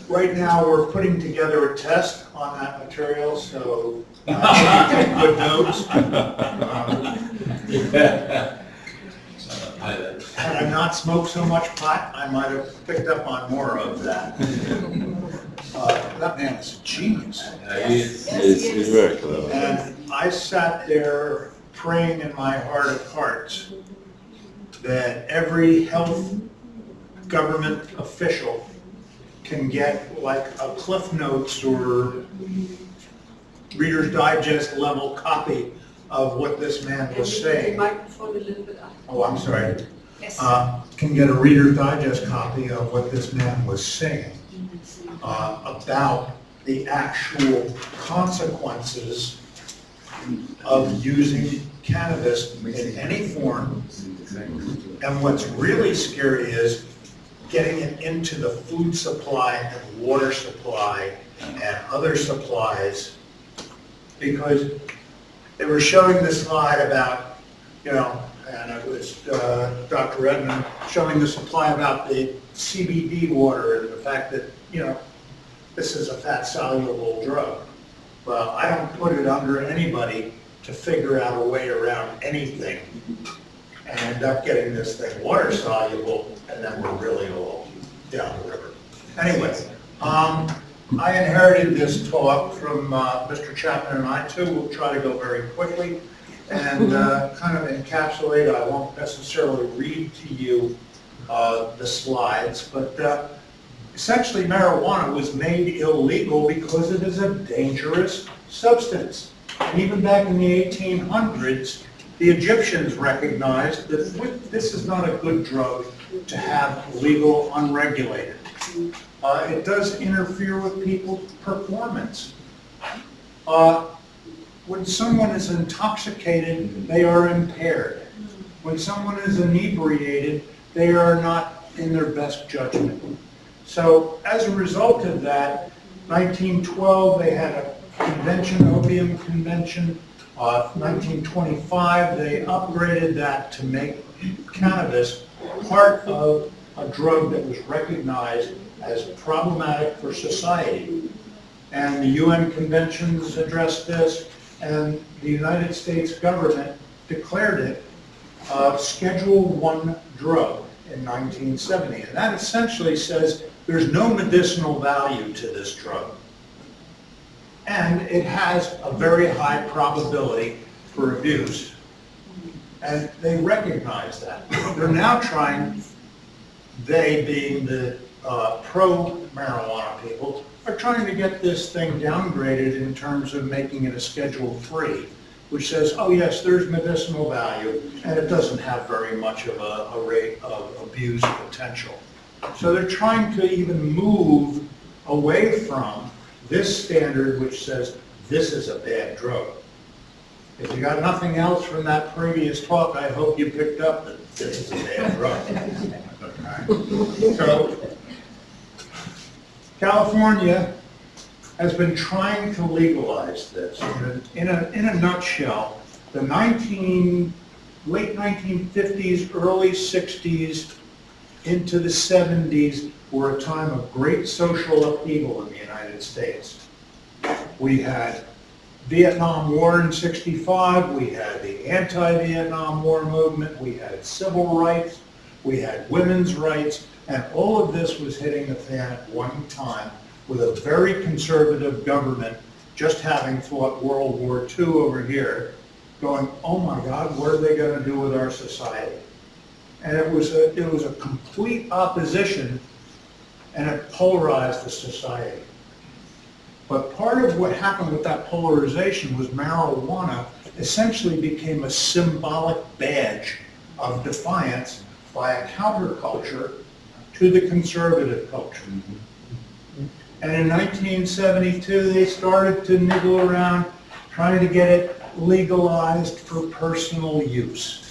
Right now, we're putting together a test on that material, so take good notes. Had I not smoked so much pot, I might have picked up on more of that. That man is a genius. He's very clever. And I sat there praying in my heart of hearts that every health government official can get like a Cliff Notes or Reader's Digest level copy of what this man was saying. Microphone a little bit up. Oh, I'm sorry. Yes. Can get a Reader's Digest copy of what this man was saying about the actual consequences of using cannabis in any form. And what's really scary is getting it into the food supply and water supply and other supplies, because they were showing this slide about, and it was Dr. Redmond showing the supply about the CBD water and the fact that, this is a fat-soluble drug. Well, I don't put it under anybody to figure out a way around anything and end up getting this thing water-soluble, and then we're really all down the river. Anyway, I inherited this talk from Mr. Chapman and I too. We'll try to go very quickly and kind of encapsulate. I won't necessarily read to you the slides, but essentially marijuana was made illegal because it is a dangerous substance. And even back in the 1800s, the Egyptians recognized that this is not a good drug to have legal unregulated. It does interfere with people's performance. When someone is intoxicated, they are impaired. When someone is inebriated, they are not in their best judgment. So as a result of that, 1912 they had a convention, opium convention. 1925 they upgraded that to make cannabis part of a drug that was recognized as problematic for society. And the UN conventions addressed this, and the United States government declared it Schedule I drug in 1970. And that essentially says there's no medicinal value to this drug. And it has a very high probability for abuse. And they recognize that. They're now trying, they being the pro-marijuana people, are trying to get this thing downgraded in terms of making it a Schedule III, which says, oh yes, there's medicinal value, and it doesn't have very much of a rate of abuse potential. So they're trying to even move away from this standard which says this is a bad drug. If you got nothing else from that previous talk, I hope you picked up that this is a bad drug. So California has been trying to legalize this. In a nutshell, the late 1950s, early 60s, into the 70s were a time of great social upheaval in the United States. We had Vietnam War in '65, we had the anti-Vietnam War movement, we had civil rights, we had women's rights, and all of this was hitting the fan at one time with a very conservative government just having fought World War II over here, going, oh my God, what are they going to do with our society? And it was a complete opposition, and it polarized the society. But part of what happened with that polarization was marijuana essentially became a symbolic badge of defiance by a counterculture to the conservative culture. And in 1972, they started to niggle around trying to get it legalized for personal use.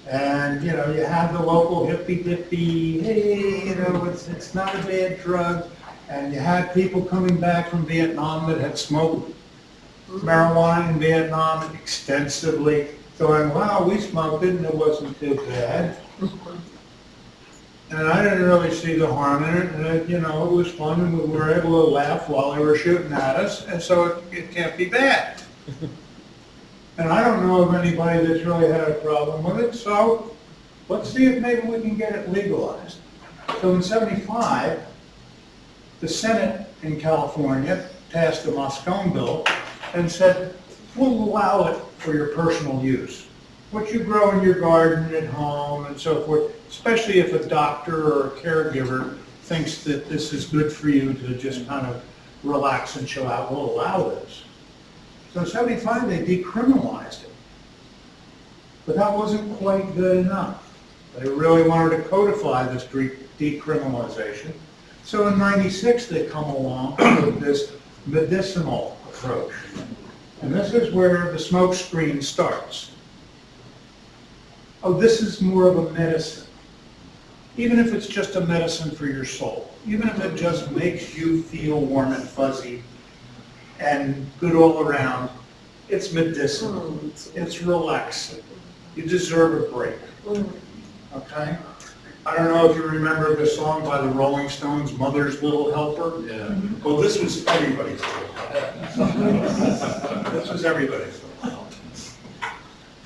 And, you had the local hippy-dippy, hey, it's not a bad drug. And you had people coming back from Vietnam that had smoked marijuana in Vietnam extensively, going, wow, we smoked it and it wasn't too bad. And I didn't really see the harm in it, and it was fun, and we were able to laugh while they were shooting at us, and so it can't be bad. And I don't know of anybody that's really had a problem with it, so let's see if maybe we can get it legalized. So in '75, the Senate in California passed the Moscone bill and said, we'll allow it for your personal use. What you grow in your garden at home and so forth, especially if a doctor or a caregiver thinks that this is good for you to just kind of relax and chill out, we'll allow this. So in '75, they decriminalized it. But that wasn't quite good enough. They really wanted to codify this decriminalization. So in '96, they come along with this medicinal approach. And this is where the smoke screen starts. Oh, this is more of a medicine. Even if it's just a medicine for your soul, even if it just makes you feel warm and fuzzy and good all around, it's medicinal. It's relaxing. You deserve a break. Okay? I don't know if you remember the song by the Rolling Stones, Mother's Little Helper. Yeah. Well, this was everybody's little helper. This was everybody's little helper.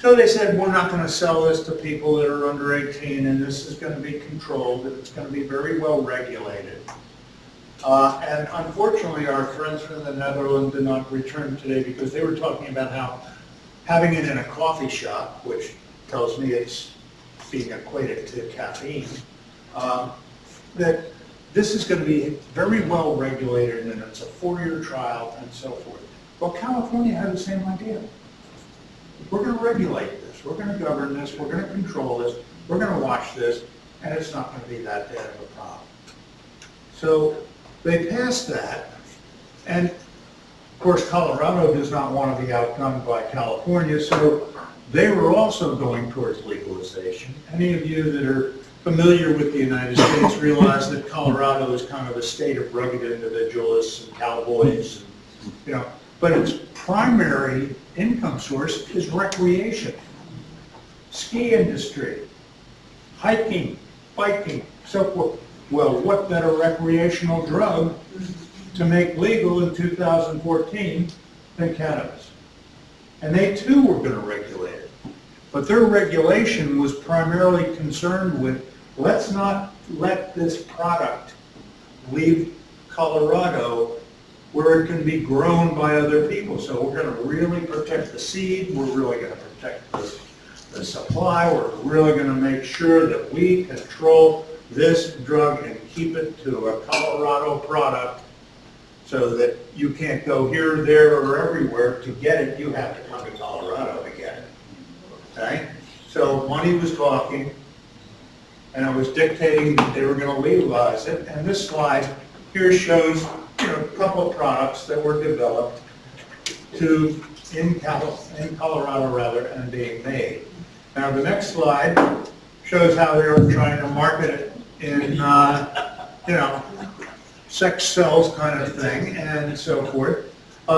So they said, we're not going to sell this to people that are under 18, and this is going to be controlled, and it's going to be very well regulated. And unfortunately, our friends from the Netherlands did not return today because they were talking about how having it in a coffee shop, which tells me it's being equated to caffeine, that this is going to be very well regulated and it's a 4-year trial and so forth. Well, California had the same idea. We're going to regulate this, we're going to govern this, we're going to control this, we're going to watch this, and it's not going to be that bad of a problem. So they passed that, and of course Colorado does not want to be outgunned by California, so they were also going towards legalization. Any of you that are familiar with the United States realize that Colorado is kind of a state of rugged individualists and cowboys, and, but its primary income source is recreation, ski industry, hiking, biking, so forth. Well, what better recreational drug to make legal in 2014 than cannabis? And they too were going to regulate it. But their regulation was primarily concerned with, let's not let this product leave Colorado where it can be grown by other people. So we're going to really protect the seed, we're really going to protect the supply, we're really going to make sure that we control this drug and keep it to a Colorado product so that you can't go here, there, or everywhere to get it. You have to come to Colorado to get it. Okay? So money was talking, and it was dictating that they were going to legalize it. And this slide here shows a couple of products that were developed in Colorado rather, and being made. Now the next slide shows how they were trying to market it in, sex sells kind of thing and so forth.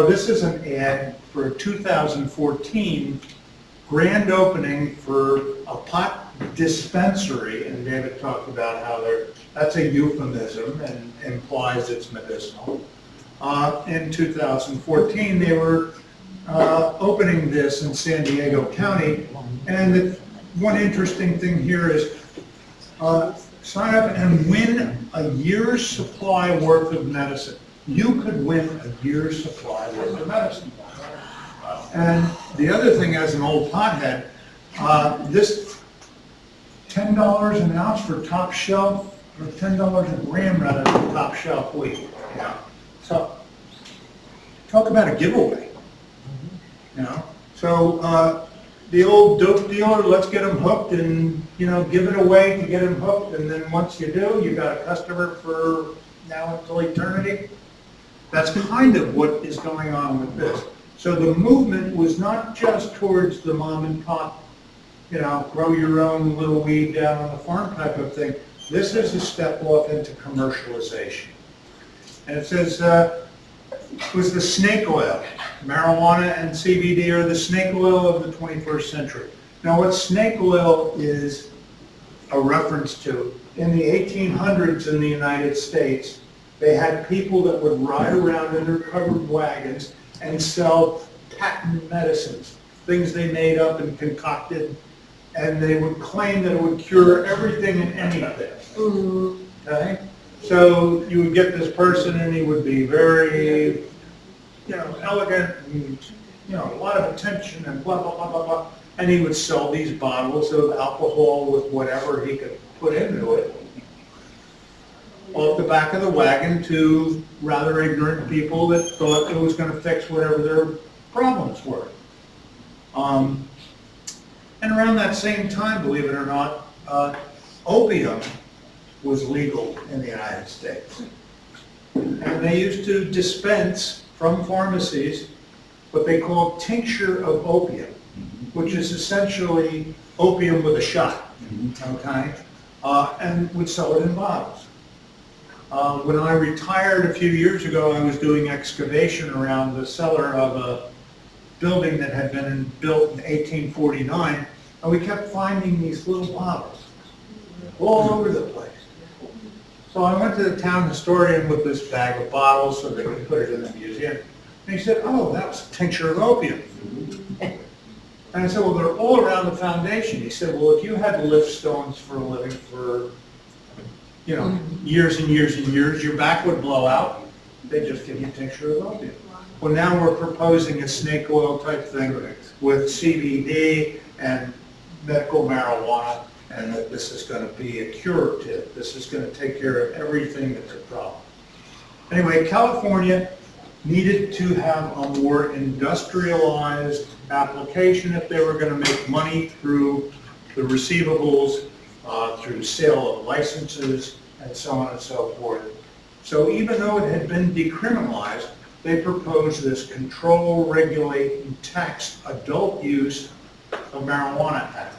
This is an ad for a 2014 grand opening for a pot dispensary, and David talked about how that's a euphemism and implies it's medicinal. In 2014, they were opening this in San Diego County, and one interesting thing here is sign up and win a year's supply worth of medicine. You could win a year's supply worth of medicine. And the other thing, as an old pothead, this $10 an ounce for top shelf, or $10 a gram rather for top shelf weed. Yeah. So talk about a giveaway. So the old dope dealer, let's get them hooked and give it away to get them hooked, and then once you do, you got a customer for now until eternity. That's kind of what is going on with this. So the movement was not just towards the mom and pop, grow your own little weed down on the farm type of thing. This is a step off into commercialization. And it says, was the snake oil. Marijuana and CBD are the snake oil of the 21st century. Now what snake oil is a reference to in the 1800s in the United States, they had people that would ride around in their covered wagons and sell patent medicines, things they made up and concocted, and they would claim that it would cure everything and anything. Okay? So you would get this person and he would be very, elegant and, a lot of attention and blah, blah, blah, blah, blah. And he would sell these bottles of alcohol with whatever he could put into it off the back of the wagon to rather ignorant people that thought it was going to fix whatever their problems were. And around that same time, believe it or not, opium was legal in the United States. And they used to dispense from pharmacies what they call tincture of opium, which is essentially opium with a shot, okay? And would sell it in bottles. When I retired a few years ago, I was doing excavation around the cellar of a building that had been built in 1849, and we kept finding these little bottles all over the place. So I went to the town historian with this bag of bottles so they could put it in the museum. And he said, oh, that was tincture of opium. And I said, well, they're all around the foundation. He said, well, if you had to lift stones for a living for, years and years and years, your back would blow out. They just give you tincture of opium. Well, now we're proposing a snake oil type thing with CBD and medical marijuana, and that this is going to be a curative. This is going to take care of everything that's a problem. Anyway, California needed to have a more industrialized application if they were going to make money through the receivables, through sale of licenses, and so on and so forth. So even though it had been decriminalized, they proposed this control, regulate, and tax adult use of marijuana act.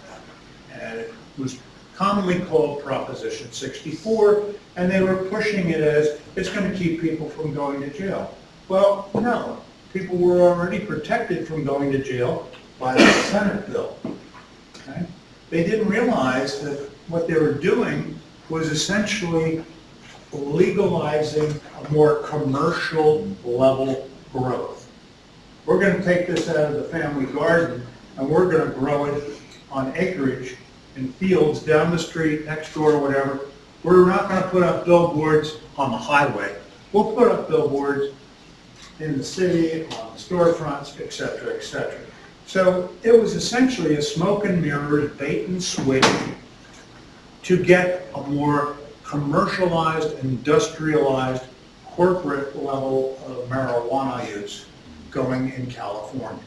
And it was commonly called Proposition 64, and they were pushing it as it's going to keep people from going to jail. Well, no. People were already protected from going to jail by the Senate bill. Okay? They didn't realize that what they were doing was essentially legalizing a more commercial level growth. We're going to take this out of the family garden and we're going to grow it on acreage in fields down the street, next door, whatever. We're not going to put up billboards on the highway. We'll put up billboards in the city, on the storefronts, et cetera, et cetera. So it was essentially a smoke and mirrors, bait and switch to get a more commercialized, industrialized, corporate level of marijuana use going in California.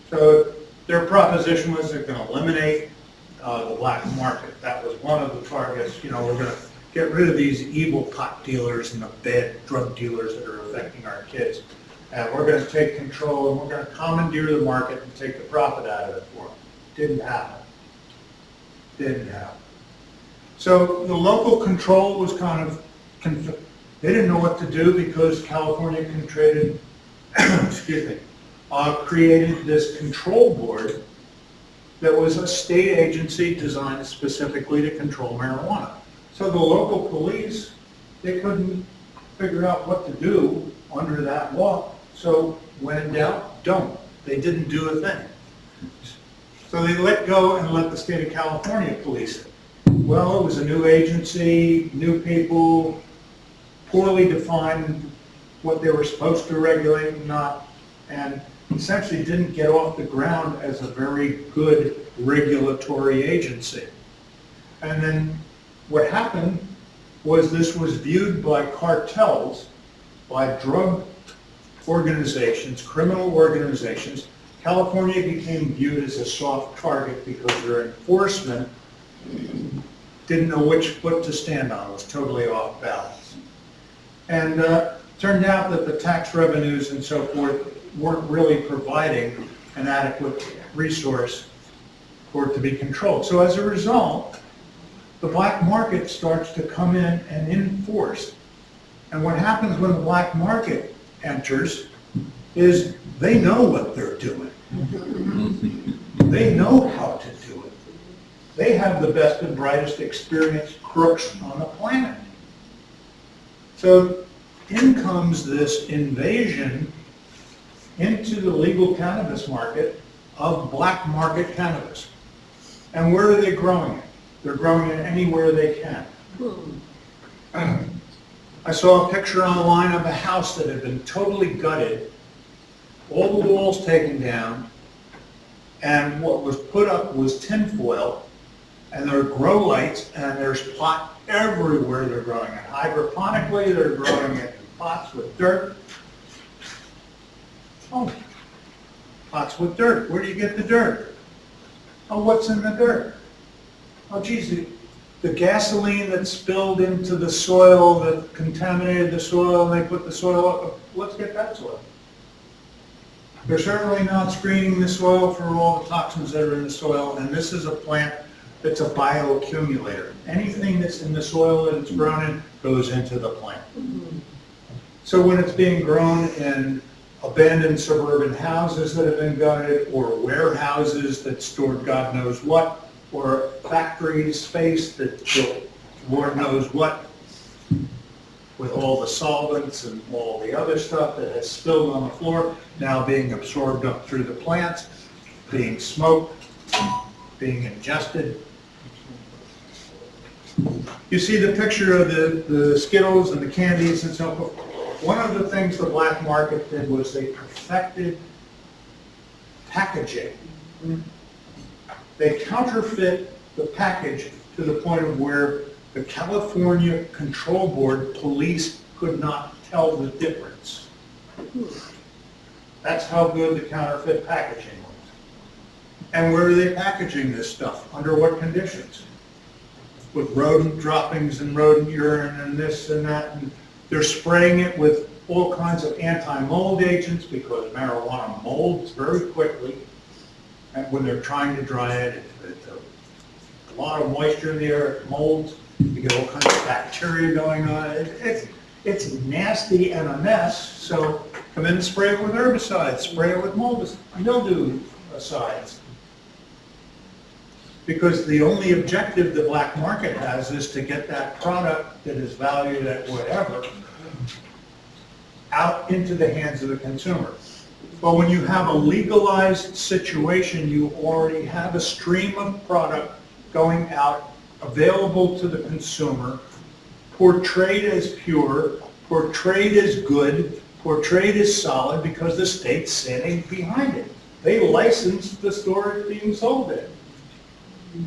So their proposition was they're going to eliminate the black market. That was one of the targets. We're going to get rid of these evil pot dealers and the bad drug dealers that are affecting our kids. And we're going to take control and we're going to commandeer the market and take the profit out of it for them. Didn't happen. Didn't happen. So the local control was kind of, they didn't know what to do because California created this control board that was a state agency designed specifically to control marijuana. So the local police, they couldn't figure out what to do under that law. So when in doubt, don't. They didn't do a thing. So they let go and let the state of California police it. Well, it was a new agency, new people, poorly defined what they were supposed to regulate and not, and essentially didn't get off the ground as a very good regulatory agency. And then what happened was this was viewed by cartels, by drug organizations, criminal organizations. California became viewed as a soft target because their enforcement didn't know which foot to stand on, was totally off balance. And turned out that the tax revenues and so forth weren't really providing an adequate resource for it to be controlled. So as a result, the black market starts to come in and enforce. And what happens when the black market enters is they know what they're doing. They know how to do it. They have the best and brightest experienced crooks on the planet. So in comes this invasion into the legal cannabis market of black market cannabis. And where are they growing it? They're growing it anywhere they can. I saw a picture online of a house that had been totally gutted, all the walls taken down, and what was put up was tinfoil, and there are grow lights, and there's pot everywhere they're growing it. Hydroponically, they're growing it in pots with dirt. Oh, pots with dirt. Where do you get the dirt? Oh, what's in the dirt? Oh, geez, the gasoline that spilled into the soil, that contaminated the soil, and they put the soil up. Let's get that soil. They're certainly not screening the soil for all the toxins that are in the soil, and this is a plant that's a bioaccumulator. Anything that's in the soil that it's grown in goes into the plant. So when it's being grown in abandoned suburban houses that have been gutted, or warehouses that stored God knows what, or factory space that built Lord knows what, with all the solvents and all the other stuff that has spilled on the floor, now being absorbed up through the plants, being smoked, being ingested. You see the picture of the Skittles and the candies and so forth. One of the things the black market did was they perfected packaging. They counterfeit the package to the point of where the California Control Board police could not tell the difference. That's how good the counterfeit packaging was. And where are they packaging this stuff? Under what conditions? With rodent droppings and rodent urine and this and that. And they're spraying it with all kinds of anti-mold agents because marijuana molds very quickly. And when they're trying to dry it, it's a lot of moisture in the air, it molds. You get all kinds of bacteria going on. It's nasty and a mess. So come in and spray it with herbicides, spray it with mildew acids. Because the only objective the black market has is to get that product that is valued at whatever out into the hands of the consumer. But when you have a legalized situation, you already have a stream of product going out, available to the consumer, portrayed as pure, portrayed as good, portrayed as solid, because the state's standing behind it. They licensed the store it's being sold in.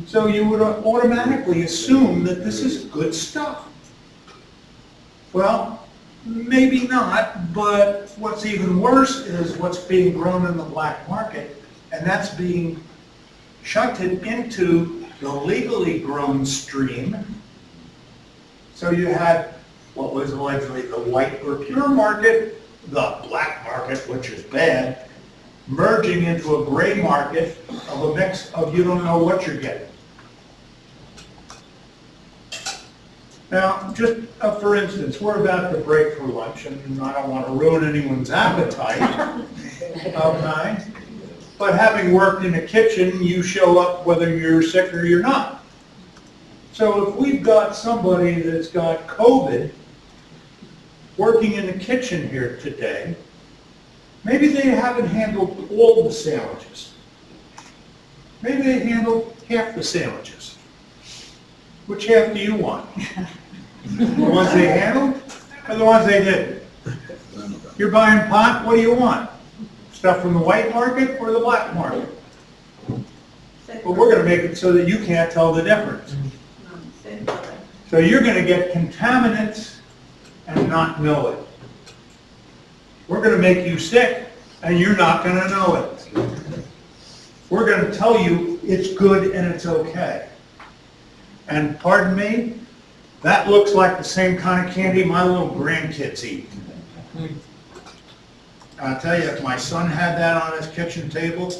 So you would automatically assume that this is good stuff. Well, maybe not, but what's even worse is what's being grown in the black market, and that's being shunted into the legally grown stream. So you had what was allegedly the white or pure market, the black market, which is bad, merging into a gray market of a mix of you don't know what you're getting. Now, just for instance, we're about to break for lunch, and I don't want to ruin anyone's appetite, okay? But having worked in a kitchen, you show up whether you're sick or you're not. So if we've got somebody that's got COVID working in the kitchen here today, maybe they haven't handled all the sandwiches. Maybe they handled half the sandwiches. Which half do you want? The ones they handled or the ones they didn't? You're buying pot, what do you want? Stuff from the white market or the black market? But we're going to make it so that you can't tell the difference. So you're going to get contaminants and not know it. We're going to make you sick and you're not going to know it. We're going to tell you it's good and it's okay. And pardon me, that looks like the same kind of candy my little grandkids eat. I'll tell you, if my son had that on his kitchen table,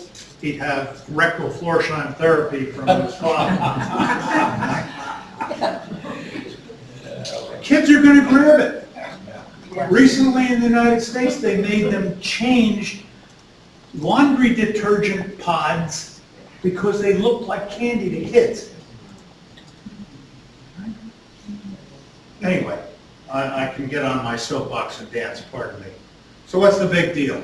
he'd have rectal flourishine therapy from his father. Kids are going to grab it. Recently in the United States, they made them change laundry detergent pods because they looked like candy to kids. Anyway, I can get on my soapbox and dance, pardon me. So what's the big deal?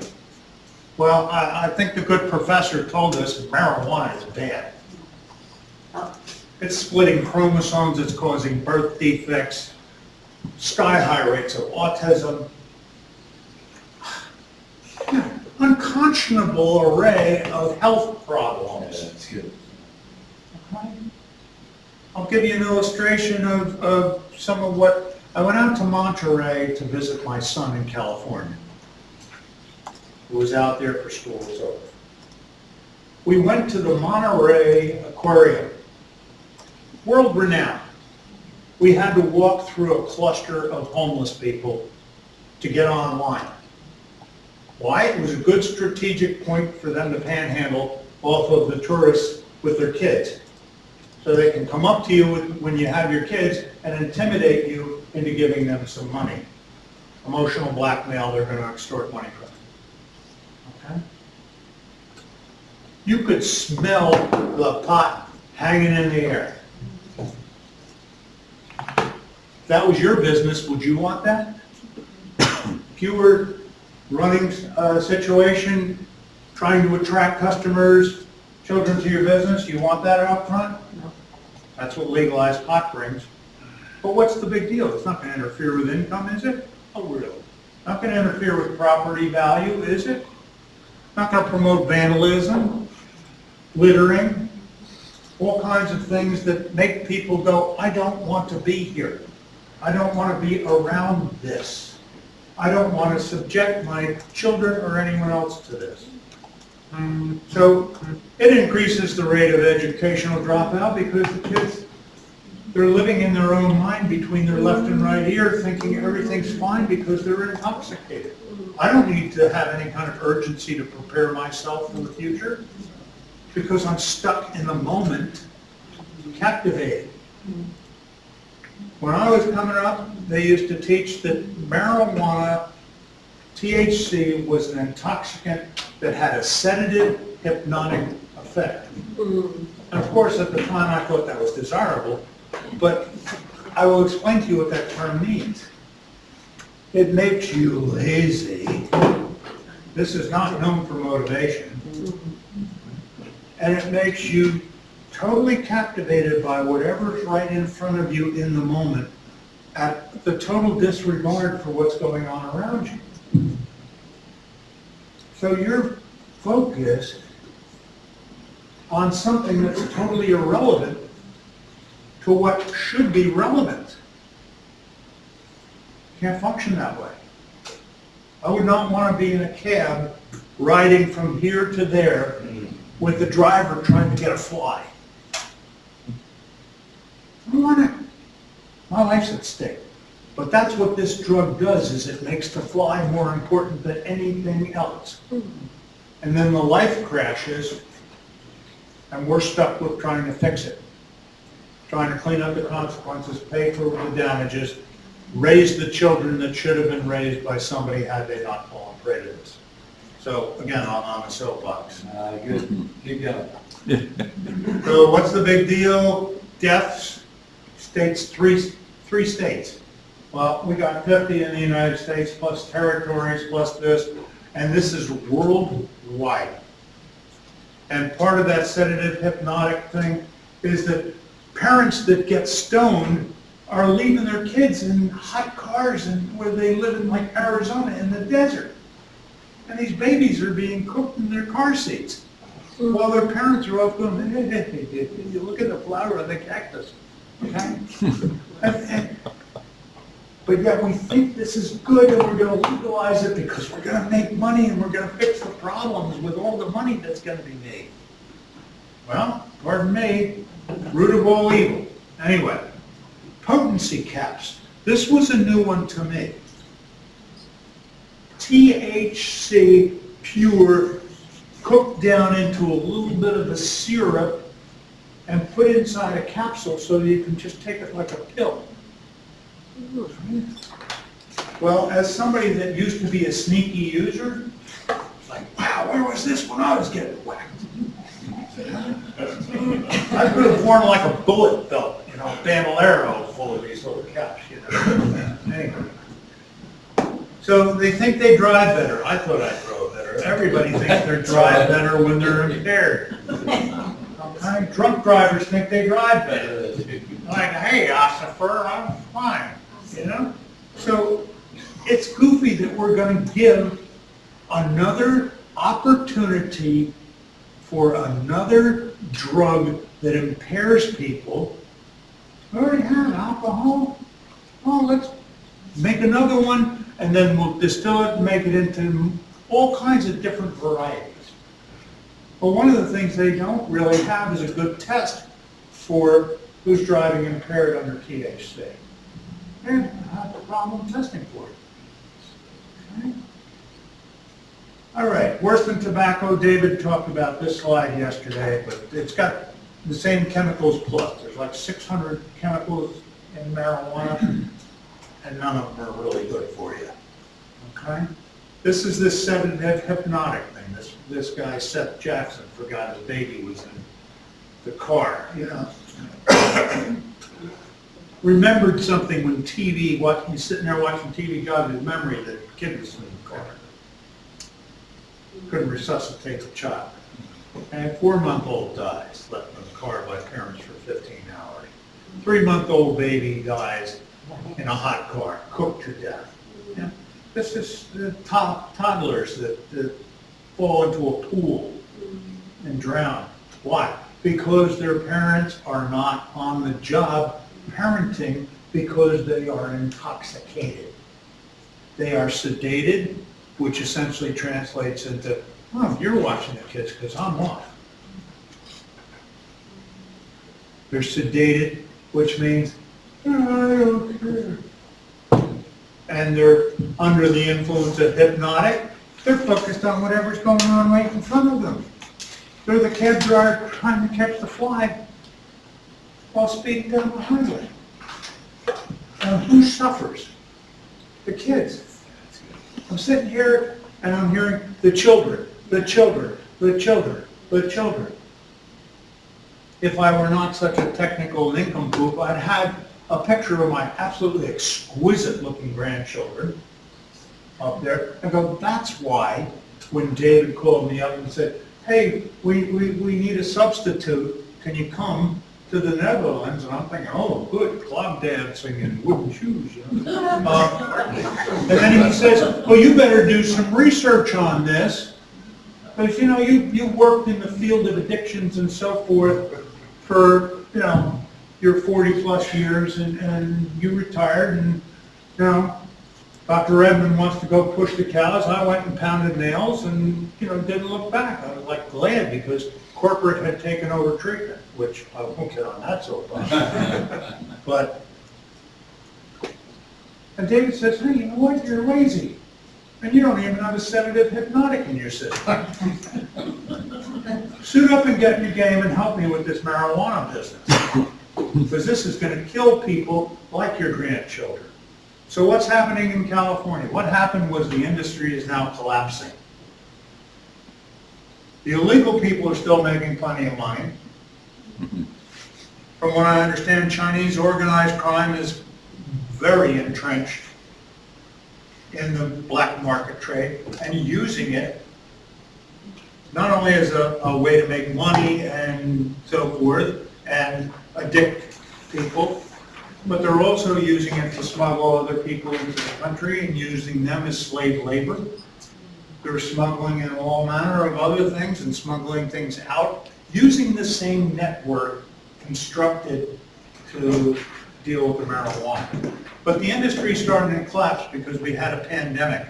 Well, I think the good professor told us marijuana is bad. It's splitting chromosomes, it's causing birth defects, sky-high rates of autism, unconscionable array of health problems. That's good. I'll give you an illustration of some of what, I went out to Monterey to visit my son in California, who was out there for school was over. We went to the Monterey Aquarium, world renowned. We had to walk through a cluster of homeless people to get online. Why? It was a good strategic point for them to panhandle off of the tourists with their kids. So they can come up to you when you have your kids and intimidate you into giving them some money. Emotional blackmail, they're going to extort money from you. Okay? You could smell the pot hanging in the air. If that was your business, would you want that? If you were running a situation, trying to attract customers, children to your business, you want that up front? No. That's what legalized pot brings. But what's the big deal? It's not going to interfere with income, is it? Oh, really? Not going to interfere with property value, is it? Not going to promote vandalism, littering, all kinds of things that make people go, I don't want to be here. I don't want to be around this. I don't want to subject my children or anyone else to this. So it increases the rate of educational dropout because the kids, they're living in their own mind between their left and right ear thinking everything's fine because they're intoxicated. I don't need to have any kind of urgency to prepare myself for the future because I'm stuck in the moment, captivated. When I was coming up, they used to teach that marijuana, THC, was an intoxicant that had a sedative, hypnotic effect. And of course, at the time, I thought that was desirable, but I will explain to you what that term means. It makes you lazy. This is not known for motivation. And it makes you totally captivated by whatever's right in front of you in the moment at the total disregard for what's going on around you. So you're focused on something that's totally irrelevant to what should be relevant. You can't function that way. I would not want to be in a cab riding from here to there with the driver trying to get a fly. I don't want it. My life's at stake. But that's what this drug does, is it makes the fly more important than anything else. And then the life crashes, and we're stuck with trying to fix it. Trying to clean up the consequences, pay for the damages, raise the children that should have been raised by somebody had they not fallen prey to this. So again, on the soapbox. Good. Keep going. So what's the big deal? Deaths, states, three states. Well, we got 50 in the United States, plus territories, plus this, and this is worldwide. And part of that sedative hypnotic thing is that parents that get stoned are leaving their kids in hot cars and where they live in like Arizona in the desert. And these babies are being cooked in their car seats while their parents are off going, hey, you look at the flower of the cactus. Okay? But yet we think this is good and we're going to legalize it because we're going to make money and we're going to fix the problems with all the money that's going to be made. Well, pardon me, root of all evil. Anyway, potency caps. This was a new one to me. THC pure, cooked down into a little bit of a syrup and put inside a capsule so you can just take it like a pill. Well, as somebody that used to be a sneaky user, it's like, wow, where was this when I was getting whacked? I could have worn like a bullet belt, Bandolero, full of these little caps, you know. Anyway. So they think they drive better. I thought I drove better. Everybody thinks they drive better when they're impaired. Okay? Drunk drivers think they drive better. Like, hey, Ossifer, I'm fine, you know? So it's goofy that we're going to give another opportunity for another drug that impairs people. We already had alcohol. Oh, let's make another one, and then we'll distill it and make it into all kinds of different varieties. But one of the things they don't really have is a good test for who's driving impaired under THC. They have a problem testing for it. Okay. All right, worse than tobacco. David talked about this slide yesterday, but it's got the same chemicals plus. There's like 600 chemicals in marijuana, and none of them are really good for you. Okay? This is this sedative hypnotic thing. This guy, Seth Jackson, forgot his baby was in the car, you know. Remembered something when he's sitting there watching TV, jogged his memory that the kid was in the car. Couldn't resuscitate the child. And a 4-month-old dies, left in the car by parents for 15 hours. 3-month-old baby dies in a hot car, cooked to death. Yeah. This is the toddlers that fall into a pool and drown. Why? Because their parents are not on the job parenting because they are intoxicated. They are sedated, which essentially translates into, oh, you're watching the kids because I'm off. They're sedated, which means, oh, I don't care. And they're under the influence of hypnotic. They're focused on whatever's going on right in front of them. They're the cab driver trying to catch the fly while speeding down the highway. Now, who suffers? The kids. I'm sitting here and I'm hearing the children, the children, the children, the children. If I were not such a technical nincompoop, I'd have a picture of my absolutely exquisite looking grandchildren up there and go, that's why when David called me up and said, hey, we need a substitute, can you come to the Netherlands? And I'm thinking, oh, good, club dancing and wooden shoes. You know? And then he says, well, you better do some research on this, because, you know, you worked in the field of addictions and so forth for, you know, your 40-plus years, and you retired, and, you know, Dr. Edmond wants to go push the cows. I went and pounded nails and, you know, didn't look back. I was like glad because corporate had taken over treatment, which I won't get on that soapbox. But, and David says, hey, you know what, you're lazy. And you don't even have a sedative hypnotic in your system. Suit up and get in your game and help me with this marijuana business. Because this is going to kill people like your grandchildren. So what's happening in California? What happened was the industry is now collapsing. The illegal people are still making plenty of money. From what I understand, Chinese organized crime is very entrenched in the black market trade and using it not only as a way to make money and so forth and addict people, but they're also using it to smuggle other people into the country and using them as slave labor. They're smuggling in all manner of other things and smuggling things out, using the same network constructed to deal with the marijuana. But the industry started to collapse because we had a pandemic.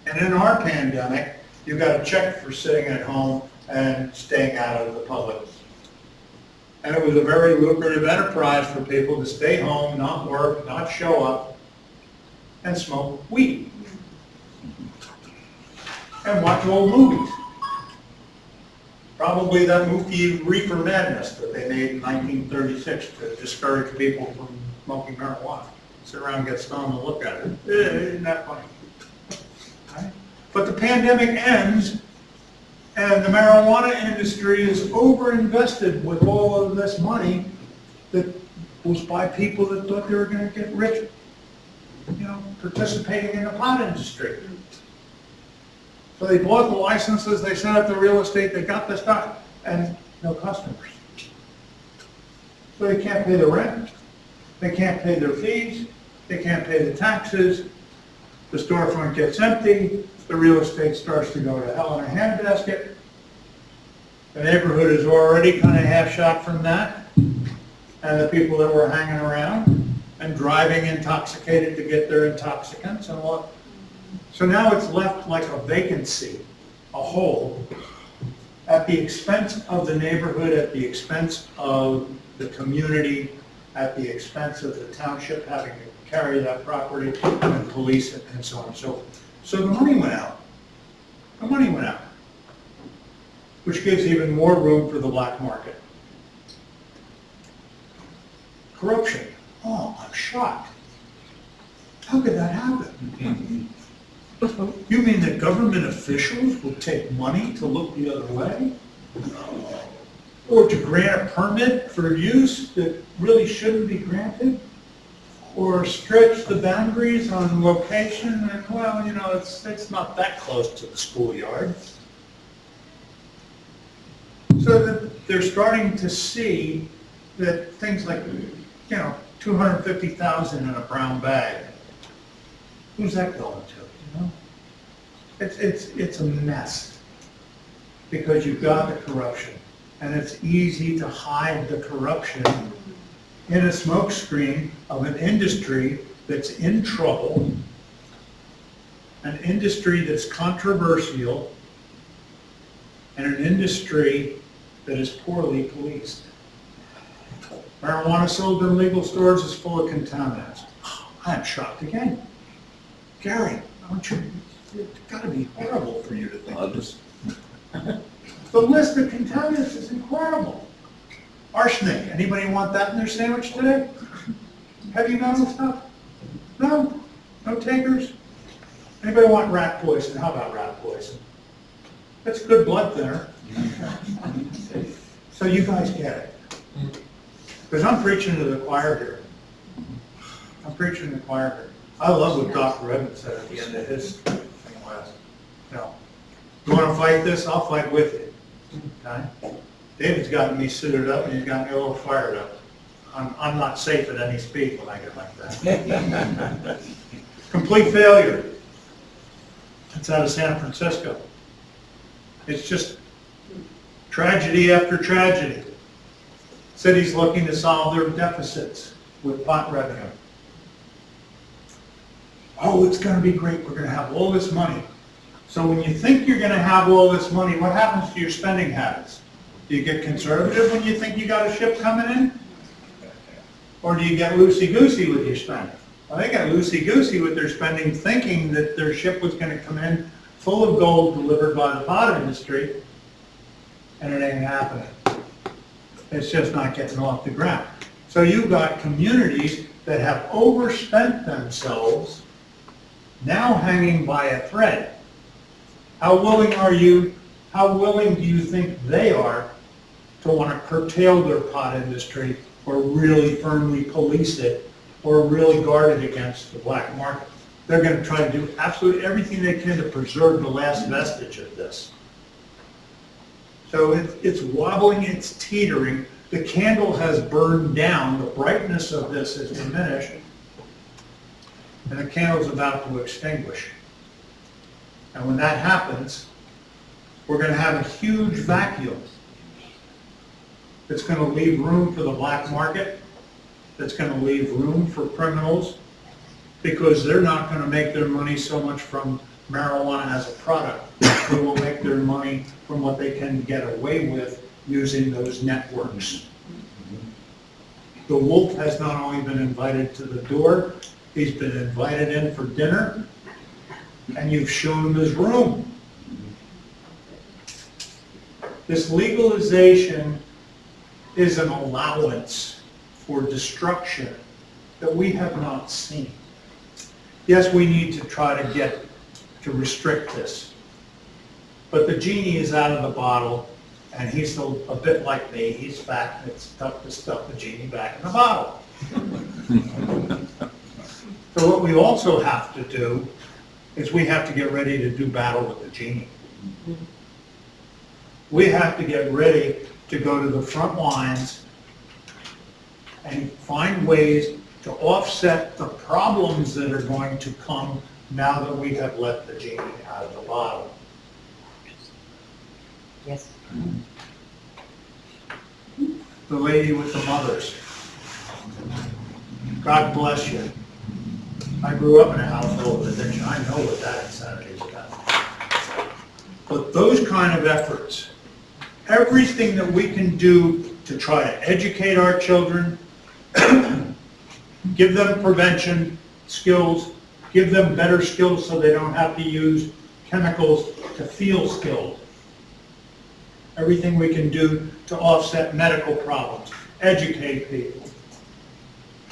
And in our pandemic, you got a check for sitting at home and staying out of the public. And it was a very lucrative enterprise for people to stay home, not work, not show up, and smoke weed. And watch old movies. Probably that movie Reefer Madness that they made in 1936 to discourage people from smoking marijuana. Sit around and get stoned and look at it. Isn't that funny? Okay. But the pandemic ends, and the marijuana industry is overinvested with all of this money that was by people that thought they were gonna get rich, participating in the pot industry. So they bought the licenses, they set up the real estate, they got the stuff, and no customers. So they can't pay the rent, they can't pay their fees, they can't pay the taxes, the storefront gets empty, the real estate starts to go to hell in a handbasket. The neighborhood is already kind of half shot from that, and the people that were hanging around and driving intoxicated to get their intoxicants and what. So now it's left like a vacancy, a hole, at the expense of the neighborhood, at the expense of the community, at the expense of the township having to carry that property and police it and so on and so forth. So the money went out. The money went out, which gives even more room for the black market. Corruption. Oh, I'm shocked. How could that happen? You mean that government officials will take money to look the other way? Or to grant a permit for use that really shouldn't be granted? Or stretch the boundaries on location and, well, it's not that close to the schoolyard. So that they're starting to see that things like, $250,000 in a brown bag, who's that going to, It's a mess because you've got the corruption, and it's easy to hide the corruption in a smokescreen of an industry that's in trouble, an industry that's controversial, and an industry that is poorly policed. Marijuana sold in legal stores is full of contaminants. I'm shocked again. Gary, it's got to be horrible for you to think this. The list of contaminants is incredible. Arsenic, anybody want that in their sandwich today? Heavy metal stuff? No? No takers? Anybody want rat poison? How about rat poison? That's a good blood thinner. So you guys get it. Because I'm preaching to the choir here. I'm preaching to the choir here. I love what Dr. Evans said at the end of his thing last. You want to fight this? I'll fight with you. Okay? David's gotten me suited up and he's got me a little fired up. I'm not safe at any speed when I get like that. Complete failure. It's out of San Francisco. It's just tragedy after tragedy. Cities looking to solve their deficits with pot revenue. Oh, it's going to be great. We're going to have all this money. So when you think you're going to have all this money, what happens to your spending habits? Do you get conservative when you think you got a ship coming in? Or do you get loosey-goosey with your spending? Well, they got loosey-goosey with their spending, thinking that their ship was going to come in full of gold delivered by the pot industry, and it ain't happening. It's just not getting off the ground. So you've got communities that have overspent themselves, now hanging by a thread. How willing do you think they are to want to curtail their pot industry or really firmly police it or really guard it against the black market? They're going to try to do absolutely everything they can to preserve the last vestige of this. So it's wobbling, it's teetering. The candle has burned down, the brightness of this has diminished, and the candle's about to extinguish. And when that happens, we're going to have a huge vacuum that's going to leave room for the black market, that's going to leave room for criminals, because they're not going to make their money so much from marijuana as a product. They will make their money from what they can get away with using those networks. The wolf has not only been invited to the door, he's been invited in for dinner, and you've shown him his room. This legalization is an allowance for destruction that we have not seen. Yes, we need to try to restrict this. But the genie is out of the bottle, and he's a bit like me. He's back, and it's tough to stuff the genie back in the bottle. So what we also have to do is we have to get ready to do battle with the genie. We have to get ready to go to the front lines and find ways to offset the problems that are going to come now that we have let the genie out of the bottle. Yes. The lady with the mothers. God bless you. I grew up in a household with addiction. I know what that insanity is about. But those kind of efforts, everything that we can do to try to educate our children, give them prevention skills, give them better skills so they don't have to use chemicals to feel skilled. Everything we can do to offset medical problems, educate people.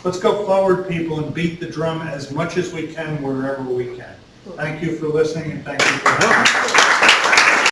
Let's go forward, people, and beat the drum as much as we can wherever we can. Thank you for listening and thank you for helping.